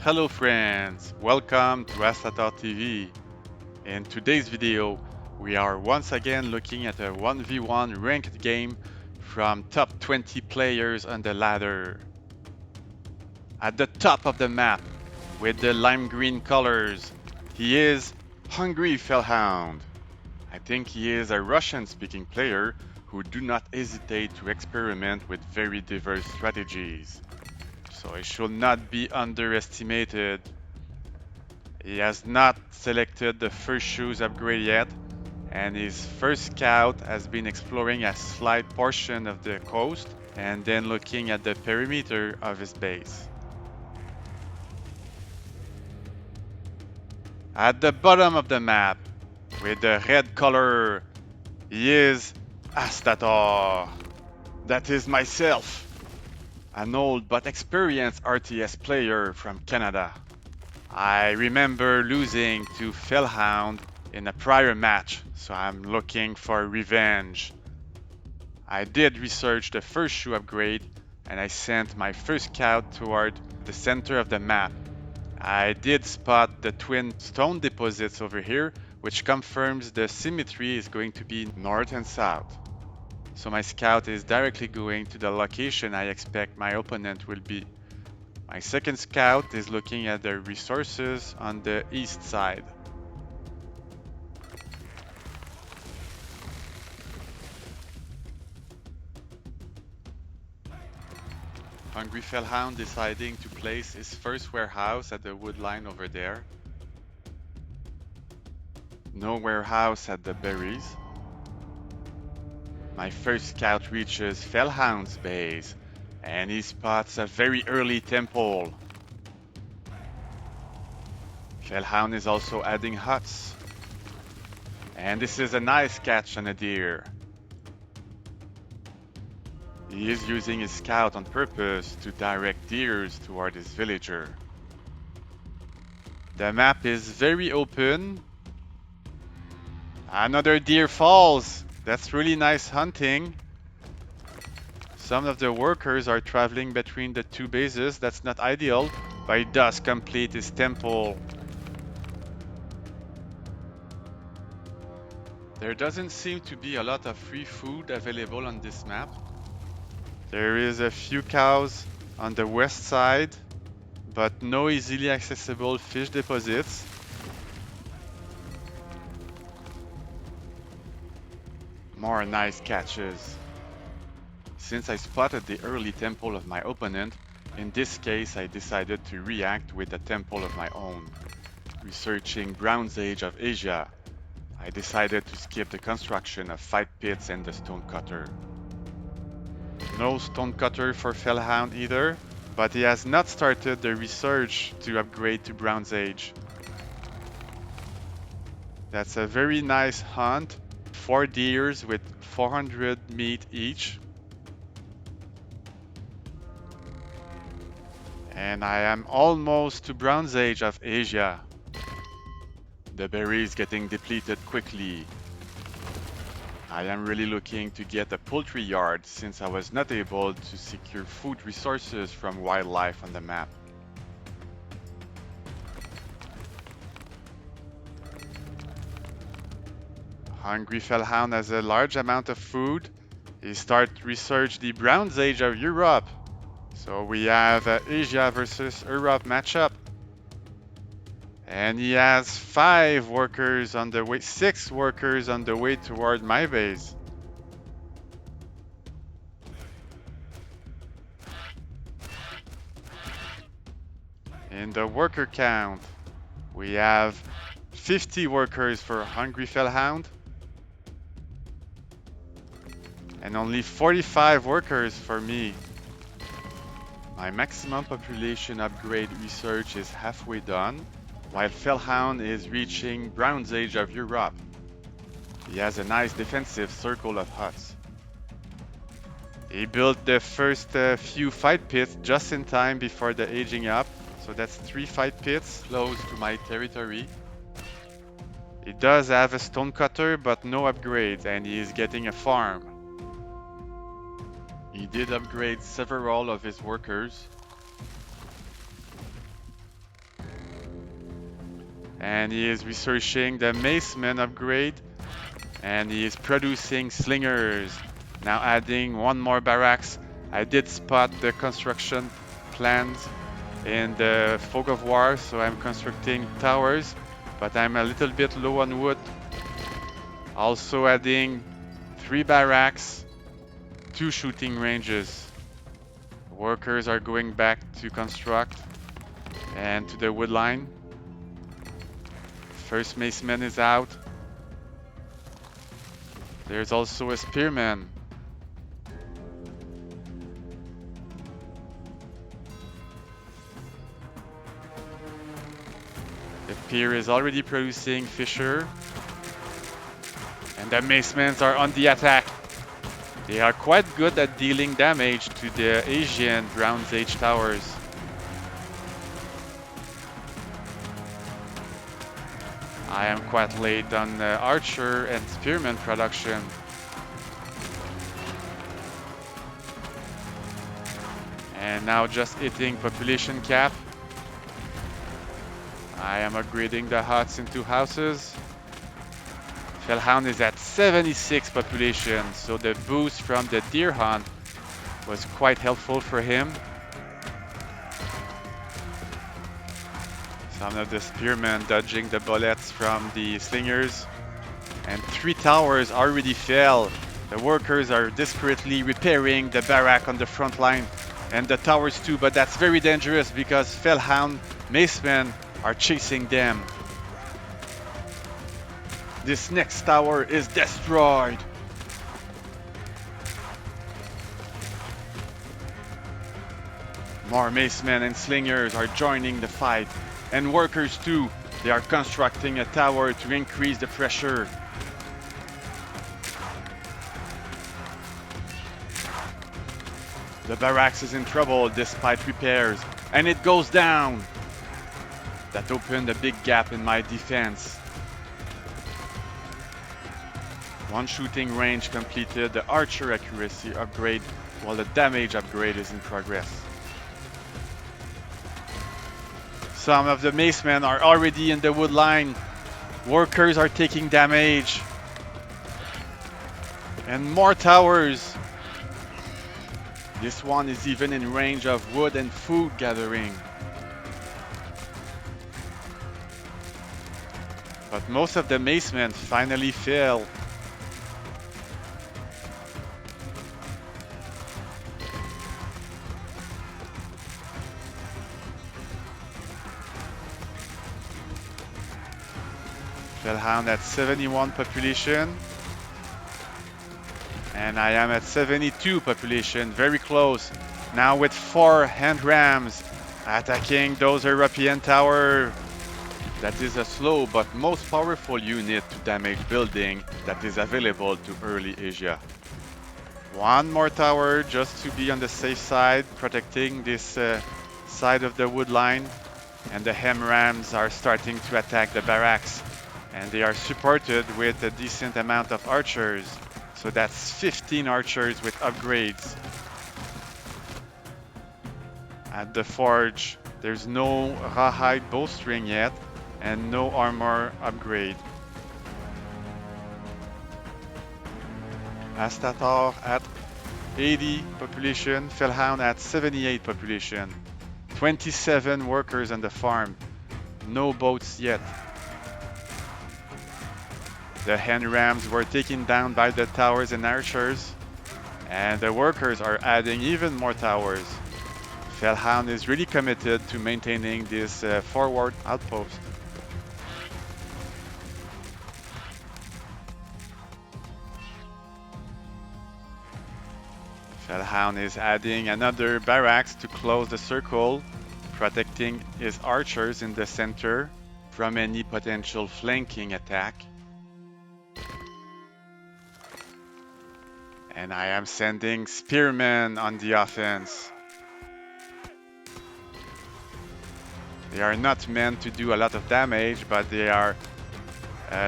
Hello friends, welcome to AstatorTV. In today's video, we are once again looking at a 1v1 ranked game from top 20 players on the ladder. At the top of the map, with the lime green colors, he is HungryFelhound. I think he is a Russian-speaking player who do not hesitate to experiment with very diverse strategies. So he should not be underestimated. He has not selected the first shoes upgrade yet, and his first scout has been exploring a slight portion of the coast and then looking at the perimeter of his base. At the bottom of the map, with the red color, he is Astator. That is myself, an old but experienced RTS player from Canada. I remember losing to Felhound in a prior match, so I'm looking for revenge. I did research the first shoe upgrade and I sent my first scout toward the center of the map. I did spot the twin stone deposits over here, which confirms the symmetry is going to be north and south. So my scout is directly going to the location I expect my opponent will be. My second scout is looking at the resources on the east side. HungryFelhound deciding to place his first warehouse at the wood line over there. No warehouse at the berries. My first scout reaches Felhound's base and he spots a very early temple. Felhound is also adding huts. And this is a nice catch on a deer. He is using his scout on purpose to direct deers toward his villager. The map is very open. Another deer falls. That's really nice hunting. Some of the workers are traveling between the two bases. That's not ideal, but he does complete his temple. There doesn't seem to be a lot of free food available on this map. There is a few cows on the west side, but no easily accessible fish deposits. More nice catches. Since I spotted the early temple of my opponent, in this case I decided to react with a temple of my own. Researching Bronze Age of Asia, I decided to skip the construction of fight pits and the stonecutter. No stonecutter for Felhound either, but he has not started the research to upgrade to Bronze Age. That's a very nice hunt. 4 deers with 400 meat each. And I am almost to Bronze Age of Asia. The berry is getting depleted quickly. I am really looking to get a poultry yard since I was not able to secure food resources from wildlife on the map. HungryFelhound has a large amount of food. He starts research the Bronze Age of Europe. So we have Asia versus Europe matchup. And he has 5 workers on the way, 6 workers on the way toward my base. In the worker count, we have 50 workers for HungryFelhound and only 45 workers for me. My maximum population upgrade research is halfway done, while Felhound is reaching Bronze Age of Europe. He has a nice defensive circle of huts. He built the first few fight pits just in time before the aging up, so that's 3 fight pits close to my territory. He does have a stonecutter but no upgrades, and he is getting a farm. He did upgrade several of his workers. And he is researching the maceman upgrade. And he is producing slingers. Now adding one more barracks. I did spot the construction plans in the fog of war, so I'm constructing towers, but I'm a little bit low on wood. Also adding 3 barracks, 2 shooting ranges. Workers are going back to construct and to the wood line. First maceman is out. There's also a spearman. The pier is already producing fissure. And the macemans are on the attack. They are quite good at dealing damage to the Asian Bronze Age towers. I am quite late on archer and spearman production. And now just hitting population cap. I am upgrading the huts into houses. Felhound is at 76 population, so the boost from the deer hunt was quite helpful for him. Some of the spearmen dodging the bullets from the slingers. And 3 towers already fell. The workers are desperately repairing the barrack on the front line. And the towers too, but that's very dangerous because Felhound macemen are chasing them. This next tower is destroyed. More macemen and slingers are joining the fight. And workers too. They are constructing a tower to increase the pressure. The barracks is in trouble despite repairs. And it goes down. That opened a big gap in my defense. One shooting range completed the archer accuracy upgrade, while the damage upgrade is in progress. Some of the macemen are already in the wood line. Workers are taking damage. And more towers. This one is even in range of wood and food gathering. But most of the macemen finally fell. Felhound at 71 population. And I am at 72 population, very close. Now with 4 hand rams attacking those European tower. That is a slow but most powerful unit to damage building that is available to early Asia. One more tower just to be on the safe side, protecting this side of the wood line. And the ham rams are starting to attack the barracks. And they are supported with a decent amount of archers. So that's 15 archers with upgrades. At the forge, there's no rawhide bowstring yet, and no armor upgrade. Astator at 80 population, Felhound at 78 population. 27 workers on the farm, no boats yet. The hand rams were taken down by the towers and archers, and the workers are adding even more towers. Felhound is really committed to maintaining this forward outpost. Felhound is adding another barracks to close the circle, protecting his archers in the center from any potential flanking attack. And I am sending spearmen on the offense. They are not meant to do a lot of damage, but they are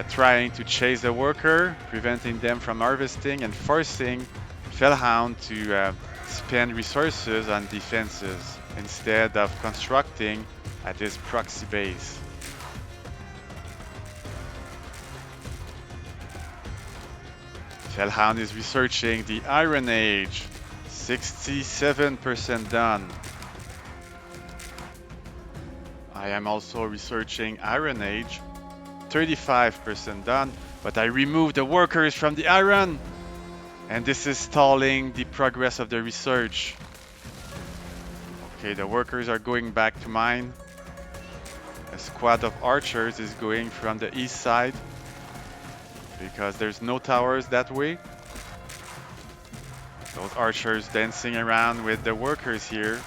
trying to chase the worker, preventing them from harvesting and forcing Felhound to spend resources on defenses instead of constructing at his proxy base. Felhound is researching the Iron Age. 67% done. I am also researching Iron Age. 35% done, but I removed the workers from the iron, and this is stalling the progress of the research. Okay, the workers are going back to mine. A squad of archers is going from the east side because there's no towers that way. Those archers dancing around with the workers here.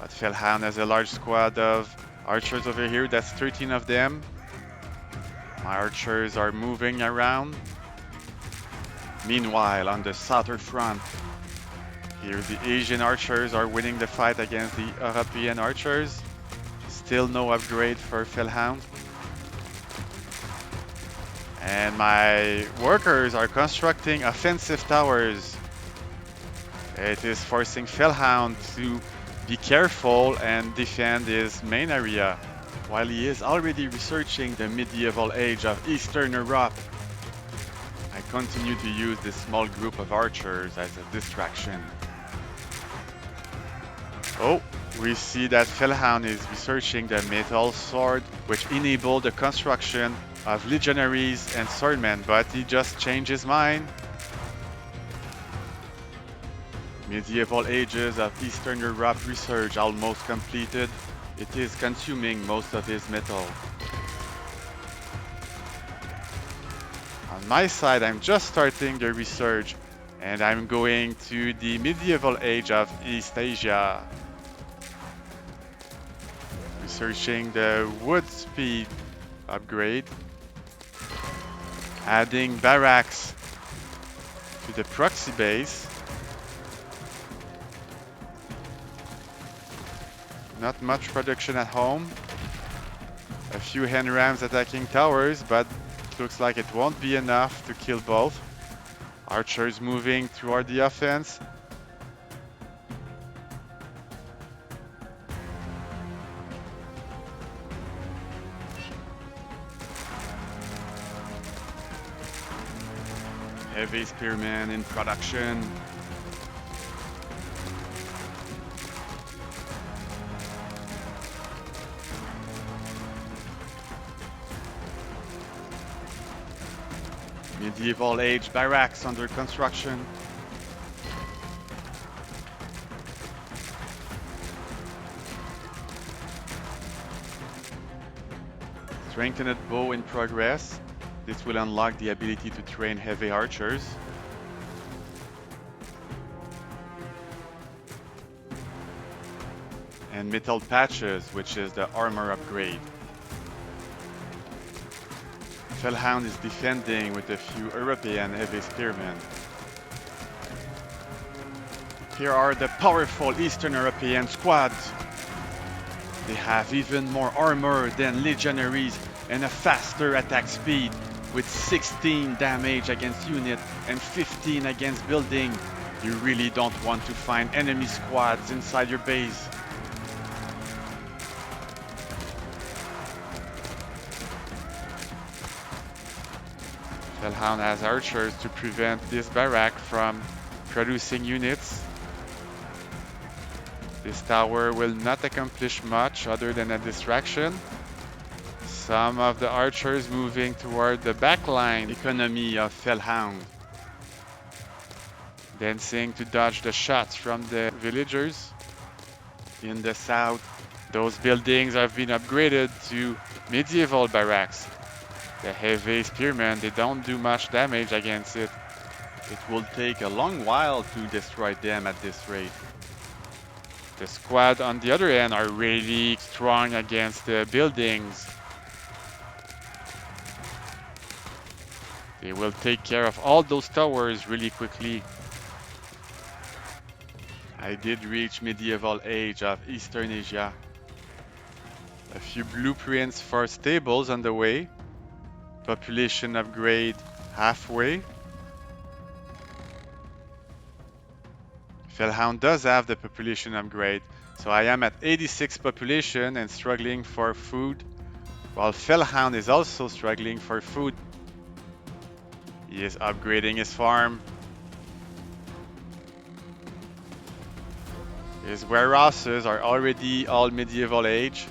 But Felhound has a large squad of archers over here. That's 13 of them. My archers are moving around. Meanwhile, on the southern front, here the Asian archers are winning the fight against the European archers. Still no upgrade for Felhound. And my workers are constructing offensive towers. It is forcing Felhound to be careful and defend his main area, while he is already researching the medieval age of Eastern Europe. I continue to use this small group of archers as a distraction. Oh, we see that Felhound is researching the metal sword, which enabled the construction of legionaries and swordmen, but he just changed his mind. Medieval ages of Eastern Europe research almost completed. It is consuming most of his metal. On my side, I'm just starting the research, and I'm going to the medieval age of East Asia. Researching the wood speed upgrade. Adding barracks to the proxy base. Not much production at home. A few hen rams attacking towers, but looks like it won't be enough to kill both. Archers moving toward the offense. Heavy spearmen in production. Medieval age barracks under construction. Strengthened bow in progress. This will unlock the ability to train heavy archers. And metal patches, which is the armor upgrade. Felhound is defending with a few European heavy spearmen. Here are the powerful Eastern European squads. They have even more armor than legionaries and a faster attack speed, with 16 damage against unit and 15 against building. You really don't want to find enemy squads inside your base. Felhound has archers to prevent this barrack from producing units. This tower will not accomplish much other than a distraction. Some of the archers moving toward the backline economy of Felhound. Dancing to dodge the shots from the villagers. In the south, those buildings have been upgraded to medieval barracks. The heavy spearmen, they don't do much damage against it. It will take a long while to destroy them at this rate. The squad on the other end are really strong against the buildings. They will take care of all those towers really quickly. I did reach medieval age of Eastern Asia. A few blueprints for stables on the way. Population upgrade halfway. Felhound does have the population upgrade, so I am at 86 population and struggling for food. while Felhound is also struggling for food. He is upgrading his farm. His warehouses are already all medieval age.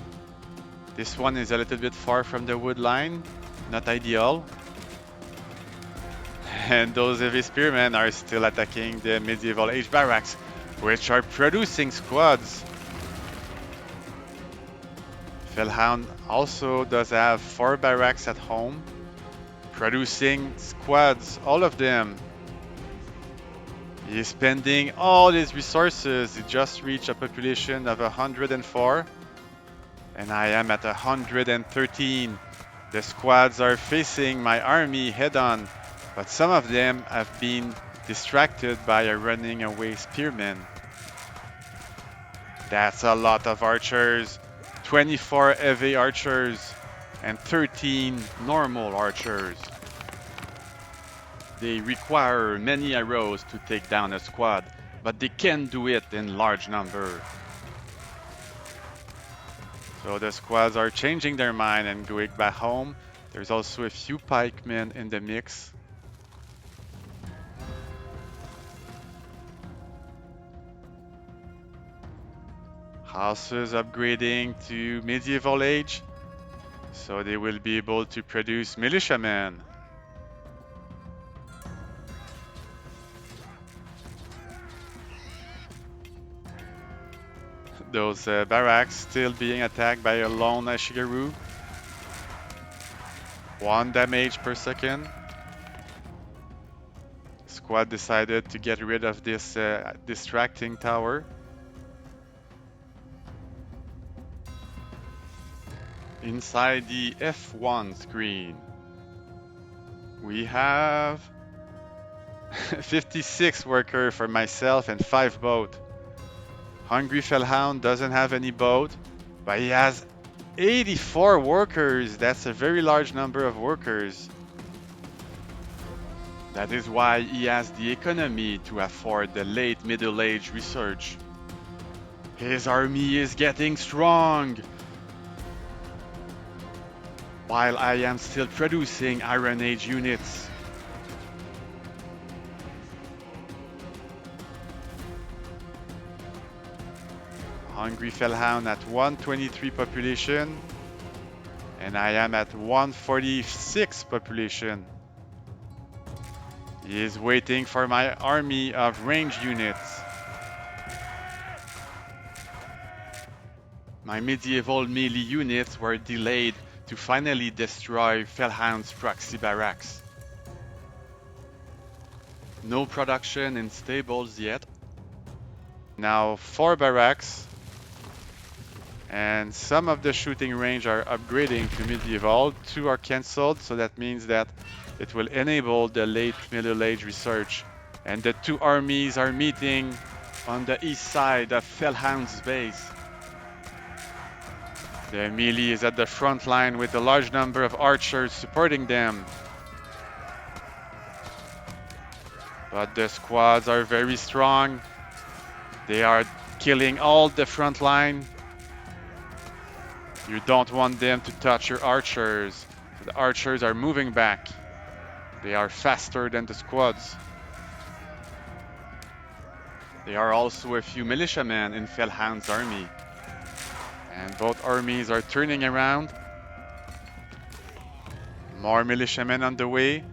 This one is a little bit far from the wood line, not ideal. And those heavy spearmen are still attacking the medieval age barracks, which are producing squads. Felhound also does have 4 barracks at home, producing squads, all of them. He is spending all his resources. He just reached a population of 104, and I am at 113. The squads are facing my army head-on, but some of them have been distracted by a running away spearman. That's a lot of archers. 24 heavy archers and 13 normal archers. They require many arrows to take down a squad, but they can do it in large number. So the squads are changing their mind and going back home. There's also a few pikemen in the mix. Houses upgrading to medieval age, so they will be able to produce militiamen. Those barracks still being attacked by a lone Ashigaru. 1 damage per second. Squad decided to get rid of this distracting tower. Inside the F1 screen, we have 56 workers for myself and 5 boat. HungryFelhound doesn't have any boat, but he has 84 workers. That's a very large number of workers. That is why he has the economy to afford the late Middle Age research. His army is getting strong, while I am still producing Iron Age units. HungryFelhound at 123 population, and I am at 146 population. He is waiting for my army of ranged units. My medieval melee units were delayed to finally destroy Felhound's proxy barracks. No production in stables yet. Now 4 barracks, and some of the shooting range are upgrading to medieval. 2 are cancelled, so that means that it will enable the late Middle Age research. And the 2 armies are meeting on the east side of Felhound's base. The melee is at the front line with a large number of archers supporting them. But the squads are very strong. They are killing all the front line. You don't want them to touch your archers. So the archers are moving back. They are faster than the squads. There are also a few militiamen in Felhound's army. And both armies are turning around. More militiamen on the way.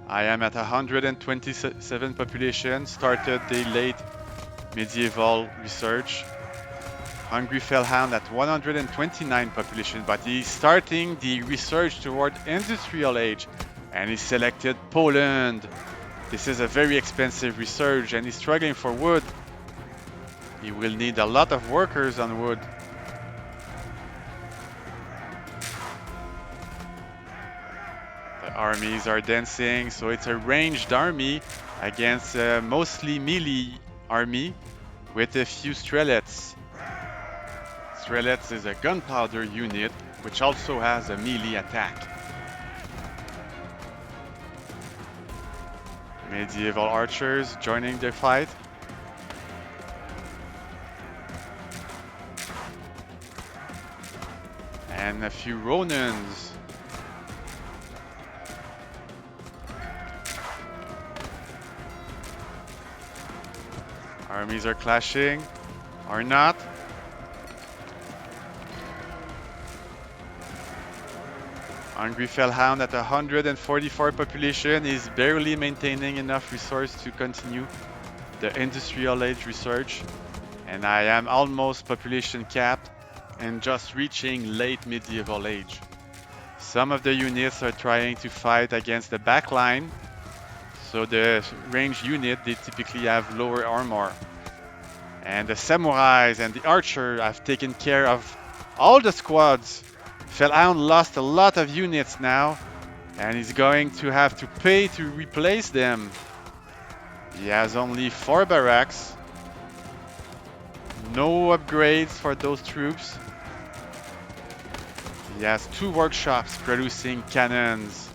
I am at 127 population, started the late medieval research. HungryFelhound at 129 population, but he's starting the research toward industrial age, and he selected Poland. This is a very expensive research, and he's struggling for wood. He will need a lot of workers on wood. The armies are dancing, so it's a ranged army against a mostly melee army with a few strelets. Strelets is a gunpowder unit which also has a melee attack. Medieval archers joining the fight. And a few Ronins. Armies are clashing, or not. HungryFelhound at 144 population is barely maintaining enough resource to continue the industrial age research. And I am almost population capped and just reaching late medieval age. Some of the units are trying to fight against the back line. So the ranged unit, they typically have lower armor. And the samurais and the archer have taken care of all the squads. Felhound lost a lot of units now, and he's going to have to pay to replace them. He has only 4 barracks. No upgrades for those troops. He has 2 workshops producing cannons.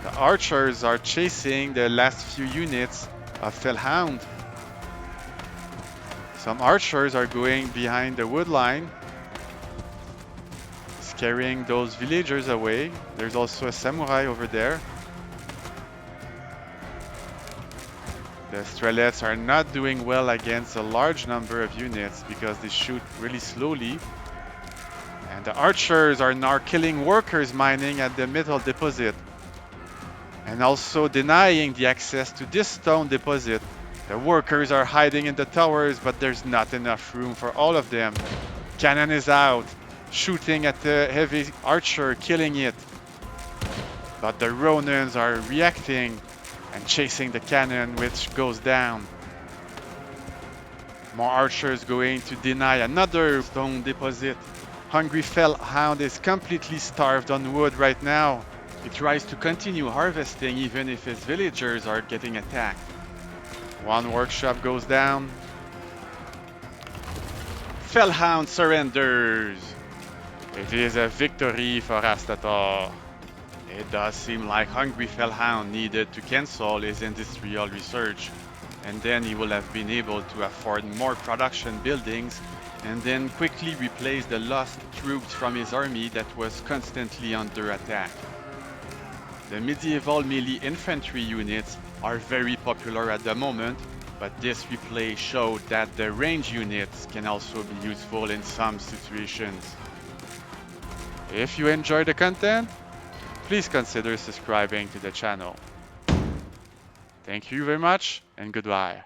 The archers are chasing the last few units of Felhound. Some archers are going behind the wood line, scaring those villagers away. There's also a samurai over there. The strelets are not doing well against a large number of units because they shoot really slowly. And the archers are now killing workers mining at the metal deposit, and also denying the access to this stone deposit. The workers are hiding in the towers, but there's not enough room for all of them. Cannon is out, shooting at the heavy archer, killing it. But the Ronins are reacting and chasing the cannon, which goes down. More archers going to deny another stone deposit. HungryFelhound is completely starved on wood right now. He tries to continue harvesting even if his villagers are getting attacked. One workshop goes down. Felhound surrenders. It is a victory for Astator. It does seem like HungryFelhound needed to cancel his industrial research, and then he will have been able to afford more production buildings and then quickly replace the lost troops from his army that was constantly under attack. The medieval melee infantry units are very popular at the moment, but this replay showed that the range units can also be useful in some situations. If you enjoy the content, please consider subscribing to the channel. Thank you very much and goodbye.